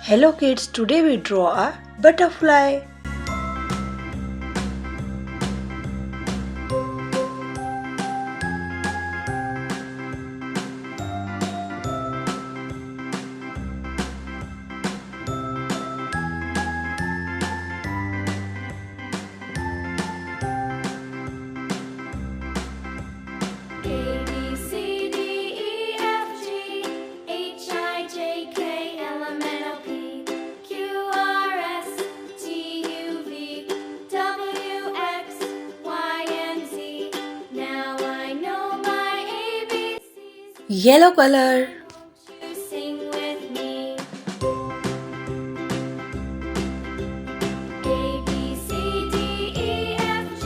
Hello kids, today we draw a butterfly. Yellow color. Sing with me. A B C D E F G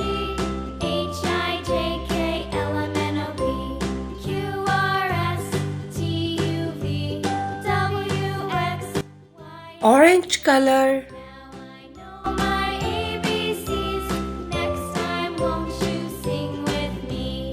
H I J K L M N O P Q R S T U V W X Y. Orange color. Now I know my ABCs. Next time, won't you sing with me?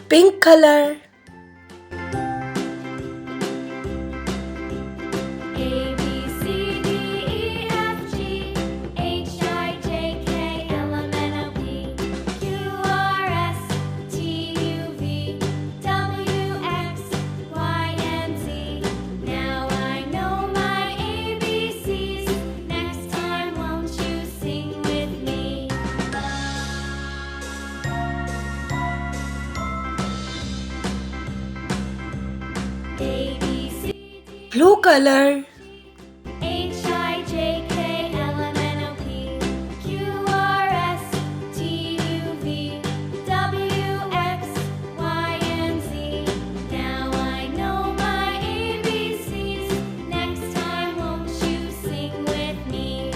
Pink color. A B C D E F G H I J K L M N O P Q R S T U V W X Y and Z. Now I know my ABCs. Next time, won't you sing with me? A B C D Blue color. H I J K L M N O P Q R S T U V W X Y and Z. Now I know my ABCs. Next time, won't you sing with me?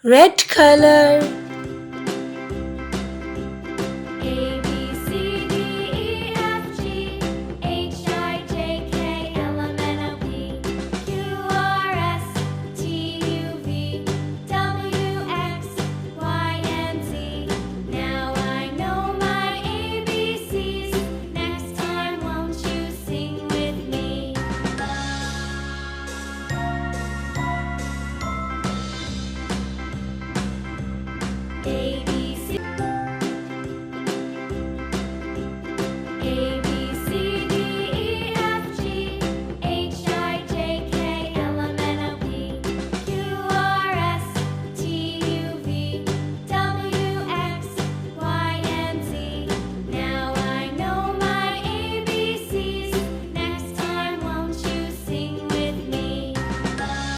Red color.